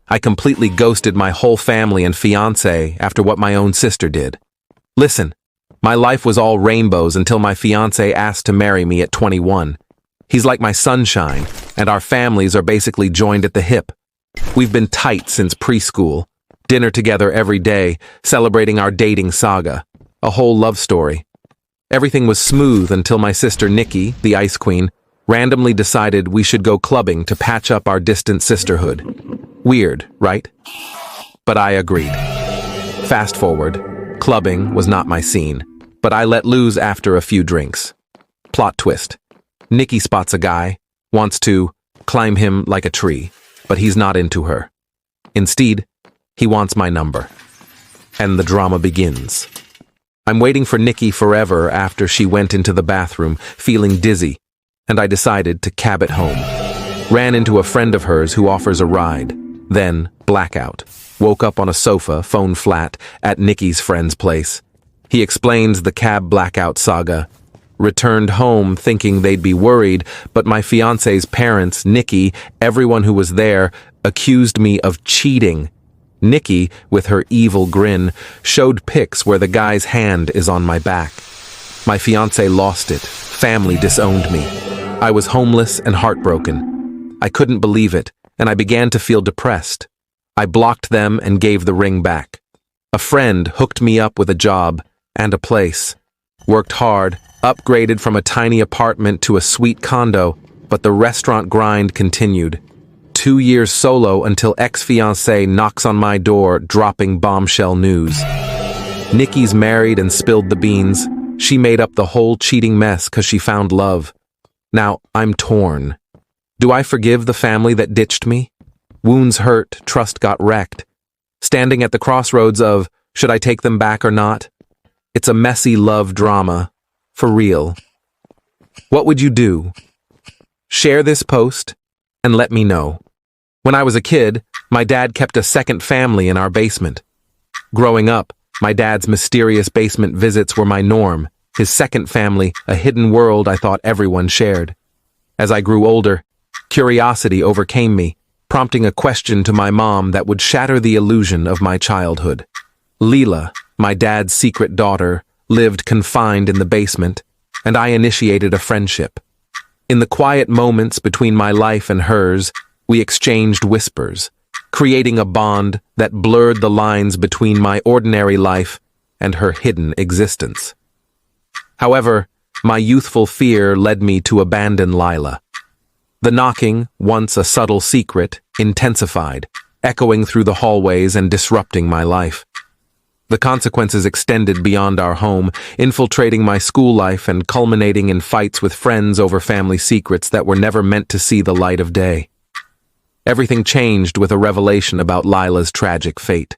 I completely ghosted my whole family and fiancé after what my own sister did. Listen, my life was all rainbows until my fiancé asked to marry me at 21. He's like my sunshine, and our families are basically joined at the hip. We've been tight since preschool, dinner together every day, celebrating our dating saga, a whole love story. Everything was smooth until my sister Nikki, the ice queen, randomly decided we should go clubbing to patch up our distant sisterhood. Weird, right? But I agreed. Fast forward, clubbing was not my scene, but I let loose after a few drinks. Plot twist. Nikki spots a guy, wants to climb him like a tree, but he's not into her. Instead, he wants my number. And the drama begins. I'm waiting for Nikki forever after she went into the bathroom, feeling dizzy, and I decided to cab it home. Ran into a friend of hers who offers a ride. Then, blackout. Woke up on a sofa, phone flat, at Nikki's friend's place. He explains the cab blackout saga. Returned home thinking they'd be worried, but my fiancé's parents, Nikki, everyone who was there, accused me of cheating. Nikki, with her evil grin, showed pics where the guy's hand is on my back. My fiancé lost it. Family disowned me. I was homeless and heartbroken. I couldn't believe it, and I began to feel depressed. I blocked them and gave the ring back. A friend hooked me up with a job and a place. Worked hard, upgraded from a tiny apartment to a sweet condo, but the restaurant grind continued. 2 years solo until ex-fiancé knocks on my door, dropping bombshell news. Nikki's married and spilled the beans. She made up the whole cheating mess because she found love. Now, I'm torn. Do I forgive the family that ditched me? Wounds hurt, trust got wrecked. Standing at the crossroads of, should I take them back or not? It's a messy love drama. For real. What would you do? Share this post and let me know. When I was a kid, my dad kept a second family in our basement. Growing up, my dad's mysterious basement visits were my norm. His second family, a hidden world I thought everyone shared. As I grew older, curiosity overcame me, prompting a question to my mom that would shatter the illusion of my childhood. Leela, my dad's secret daughter, lived confined in the basement, and I initiated a friendship. In the quiet moments between my life and hers, we exchanged whispers, creating a bond that blurred the lines between my ordinary life and her hidden existence. However, my youthful fear led me to abandon Lila. The knocking, once a subtle secret, intensified, echoing through the hallways and disrupting my life. The consequences extended beyond our home, infiltrating my school life and culminating in fights with friends over family secrets that were never meant to see the light of day. Everything changed with a revelation about Lila's tragic fate.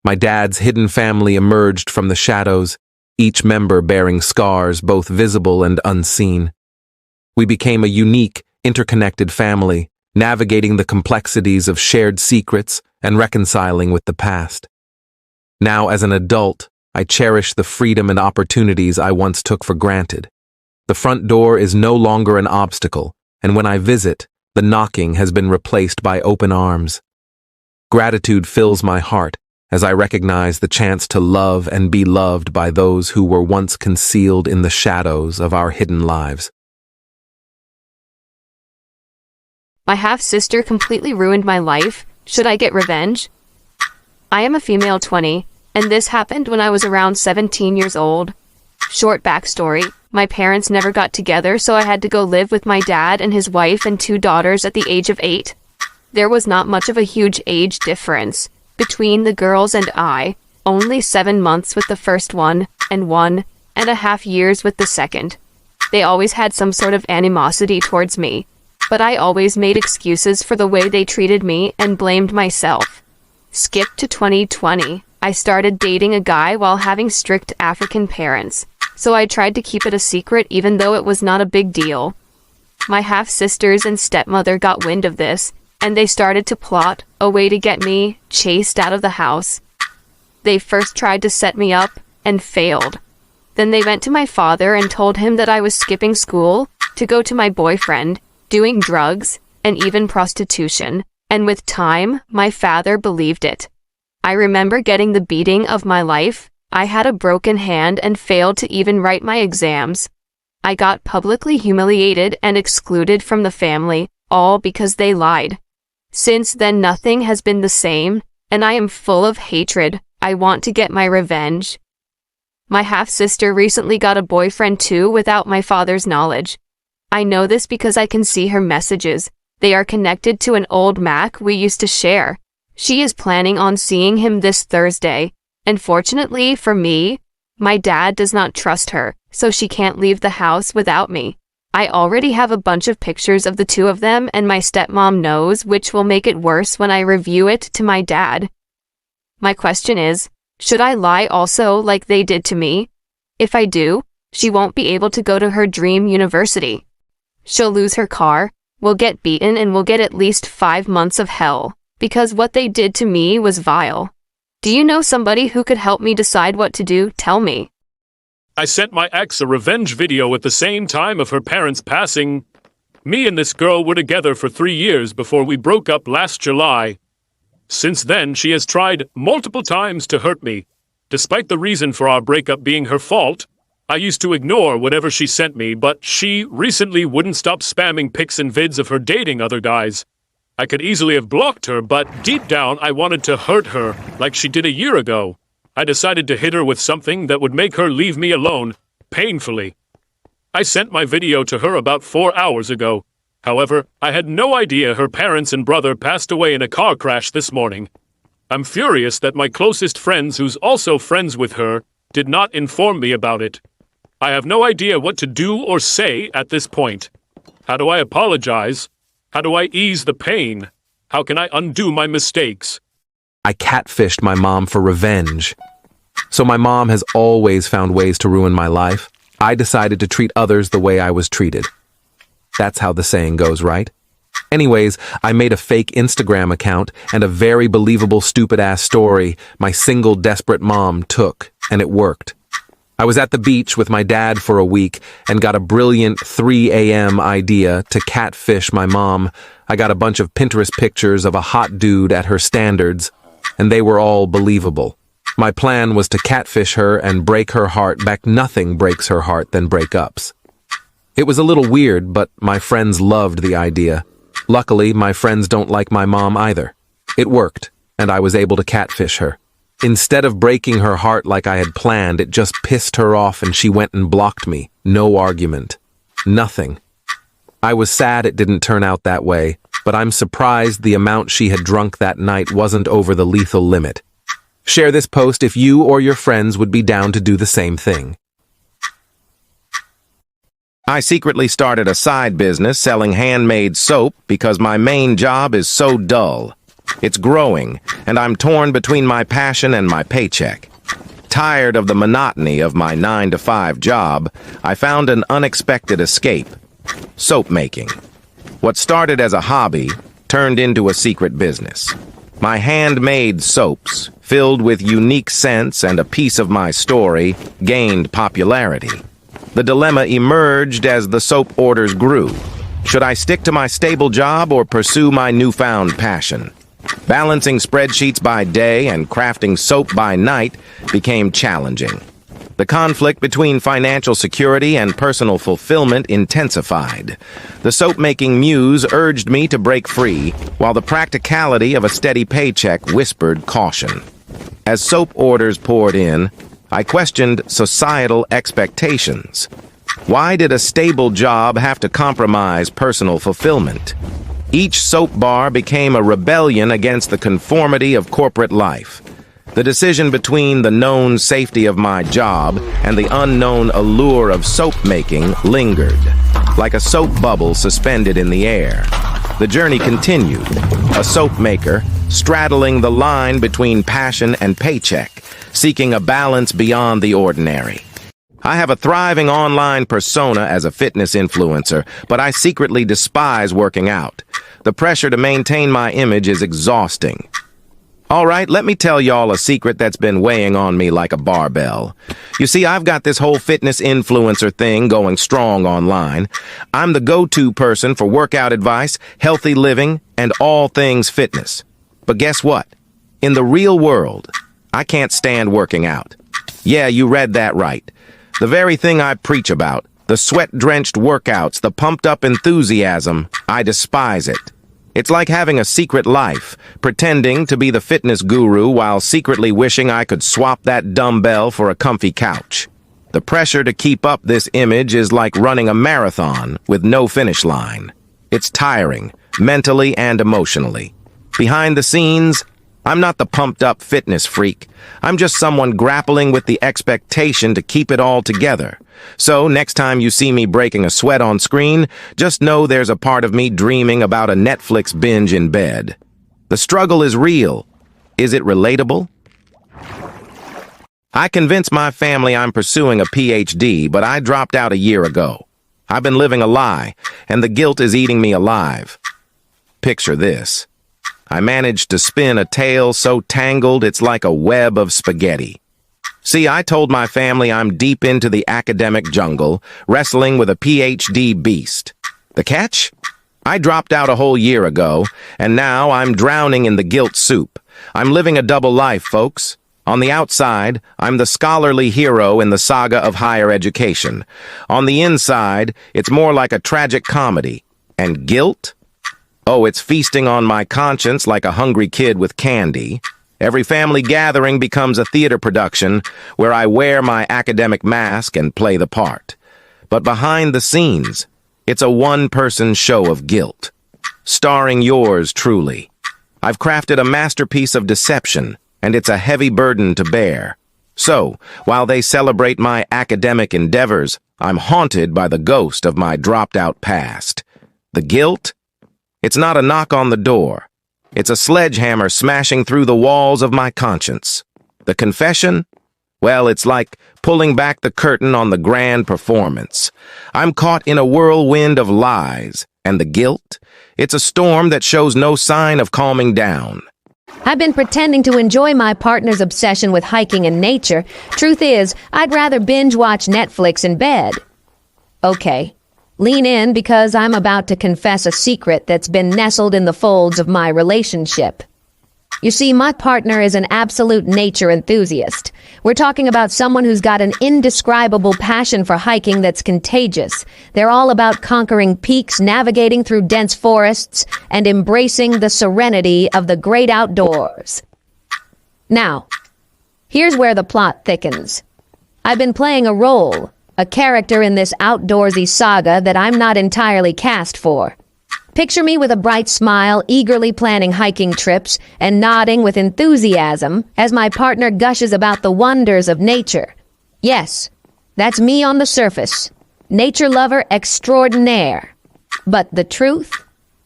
My dad's hidden family emerged from the shadows, each member bearing scars both visible and unseen. We became a unique, interconnected family, navigating the complexities of shared secrets and reconciling with the past. Now, as an adult, I cherish the freedom and opportunities I once took for granted. The front door is no longer an obstacle, and when I visit, the knocking has been replaced by open arms. Gratitude fills my heart as I recognize the chance to love and be loved by those who were once concealed in the shadows of our hidden lives. My half-sister completely ruined my life. Should I get revenge? I am a female 20, and this happened when I was around 17 years old. Short backstory, my parents never got together, so I had to go live with my dad and his wife and 2 daughters at the age of 8. There was not much of a huge age difference between the girls and I, only 7 months with the first one, and 1.5 years with the second. They always had some sort of animosity towards me, but I always made excuses for the way they treated me and blamed myself. Skip to 2020. I started dating a guy while having strict African parents, so I tried to keep it a secret even though it was not a big deal. My half-sisters and stepmother got wind of this, and they started to plot a way to get me chased out of the house. They first tried to set me up and failed. Then they went to my father and told him that I was skipping school to go to my boyfriend, doing drugs, and even prostitution, And with time, my father believed it. I remember getting the beating of my life. I had a broken hand and failed to even write my exams. I got publicly humiliated and excluded from the family, all because they lied. Since then, nothing has been the same, and I am full of hatred. I want to get my revenge. My half-sister recently got a boyfriend too without my father's knowledge. I know this because I can see her messages. They are connected to an old Mac we used to share. She is planning on seeing him this Thursday. And fortunately for me, my dad does not trust her, so she can't leave the house without me. I already have a bunch of pictures of the two of them, and my stepmom knows, which will make it worse when I review it to my dad. My question is, should I lie also like they did to me? If I do, she won't be able to go to her dream university. She'll lose her car, will get beaten, and will get at least 5 months of hell, because what they did to me was vile. Do you know somebody who could help me decide what to do? Tell me. I sent my ex a revenge video at the same time of her parents' passing. Me and this girl were together for 3 years before we broke up last July. Since then, she has tried multiple times to hurt me. Despite the reason for our breakup being her fault, I used to ignore whatever she sent me, but she recently wouldn't stop spamming pics and vids of her dating other guys. I could easily have blocked her, but deep down I wanted to hurt her like she did a year ago. I decided to hit her with something that would make her leave me alone, painfully. I sent my video to her about 4 hours ago. However, I had no idea her parents and brother passed away in a car crash this morning. I'm furious that my closest friends, who's also friends with her, did not inform me about it. I have no idea what to do or say at this point. How do I apologize? How do I ease the pain? How can I undo my mistakes? I catfished my mom for revenge. So my mom has always found ways to ruin my life. I decided to treat others the way I was treated. That's how the saying goes, right? Anyways, I made a fake Instagram account and a very believable stupid-ass story my single desperate mom took, and it worked. I was at the beach with my dad for a week and got a brilliant 3 a.m. idea to catfish my mom. I got a bunch of Pinterest pictures of a hot dude at her standards, and they were all believable. My plan was to catfish her and break her heart back. Nothing breaks her heart than breakups. It was a little weird, but my friends loved the idea. Luckily, my friends don't like my mom either. It worked, and I was able to catfish her. Instead of breaking her heart like I had planned, it just pissed her off and she went and blocked me. No argument. Nothing. I was sad it didn't turn out that way, but I'm surprised the amount she had drunk that night wasn't over the lethal limit. Share this post if you or your friends would be down to do the same thing. I secretly started a side business selling handmade soap because my main job is so dull. It's growing, and I'm torn between my passion and my paycheck. Tired of the monotony of my 9-to-5 job, I found an unexpected escape: soap making. What started as a hobby turned into a secret business. My handmade soaps, filled with unique scents and a piece of my story, gained popularity. The dilemma emerged as the soap orders grew. Should I stick to my stable job or pursue my newfound passion? Balancing spreadsheets by day and crafting soap by night became challenging. The conflict between financial security and personal fulfillment intensified. The soap-making muse urged me to break free, while the practicality of a steady paycheck whispered caution. As soap orders poured in, I questioned societal expectations. Why did a stable job have to compromise personal fulfillment? Each soap bar became a rebellion against the conformity of corporate life. The decision between the known safety of my job and the unknown allure of soap making lingered, like a soap bubble suspended in the air. The journey continued, a soap maker straddling the line between passion and paycheck, seeking a balance beyond the ordinary. I have a thriving online persona as a fitness influencer, but I secretly despise working out. The pressure to maintain my image is exhausting. All right, let me tell y'all a secret that's been weighing on me like a barbell. You see, I've got this whole fitness influencer thing going strong online. I'm the go-to person for workout advice, healthy living, and all things fitness. But guess what? In the real world, I can't stand working out. Yeah, you read that right. The very thing I preach about, the sweat-drenched workouts, the pumped-up enthusiasm, I despise it. It's like having a secret life, pretending to be the fitness guru while secretly wishing I could swap that dumbbell for a comfy couch. The pressure to keep up this image is like running a marathon with no finish line. It's tiring, mentally and emotionally. Behind the scenes, I'm not the pumped-up fitness freak. I'm just someone grappling with the expectation to keep it all together. So, next time you see me breaking a sweat on screen, just know there's a part of me dreaming about a Netflix binge in bed. The struggle is real. Is it relatable? I convinced my family I'm pursuing a PhD, but I dropped out a year ago. I've been living a lie, and the guilt is eating me alive. Picture this. I managed to spin a tale so tangled it's like a web of spaghetti. See, I told my family I'm deep into the academic jungle, wrestling with a PhD beast. The catch? I dropped out a whole year ago, and now I'm drowning in the guilt soup. I'm living a double life, folks. On the outside, I'm the scholarly hero in the saga of higher education. On the inside, it's more like a tragic comedy. And guilt? Oh, it's feasting on my conscience like a hungry kid with candy. Every family gathering becomes a theater production where I wear my academic mask and play the part. But behind the scenes, it's a one-person show of guilt. Starring yours truly. I've crafted a masterpiece of deception, and it's a heavy burden to bear. So, while they celebrate my academic endeavors, I'm haunted by the ghost of my dropped-out past. The guilt? It's not a knock on the door. It's a sledgehammer smashing through the walls of my conscience. The confession? Well, it's like pulling back the curtain on the grand performance. I'm caught in a whirlwind of lies, and the guilt? It's a storm that shows no sign of calming down. I've been pretending to enjoy my partner's obsession with hiking and nature. Truth is, I'd rather binge watch Netflix in bed. Okay. Lean in because I'm about to confess a secret that's been nestled in the folds of my relationship. You see, my partner is an absolute nature enthusiast. We're talking about someone who's got an indescribable passion for hiking that's contagious. They're all about conquering peaks, navigating through dense forests, and embracing the serenity of the great outdoors. Now, here's where the plot thickens. I've been playing a role, a character in this outdoorsy saga that I'm not entirely cast for. Picture me with a bright smile, eagerly planning hiking trips, and nodding with enthusiasm as my partner gushes about the wonders of nature. Yes, that's me on the surface. Nature lover extraordinaire. But the truth?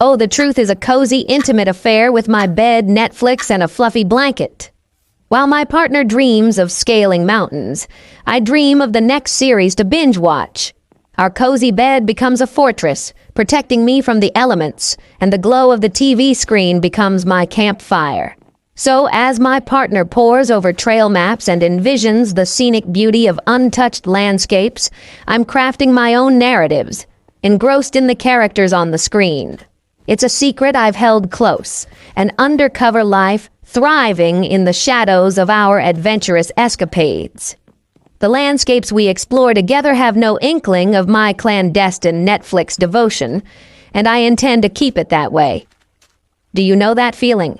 Oh, the truth is a cozy, intimate affair with my bed, Netflix, and a fluffy blanket. While my partner dreams of scaling mountains, I dream of the next series to binge watch. Our cozy bed becomes a fortress, protecting me from the elements, and the glow of the TV screen becomes my campfire. So, as my partner pores over trail maps and envisions the scenic beauty of untouched landscapes, I'm crafting my own narratives, engrossed in the characters on the screen. It's a secret I've held close, an undercover life thriving in the shadows of our adventurous escapades. The landscapes we explore together have no inkling of my clandestine Netflix devotion, and I intend to keep it that way. Do you know that feeling?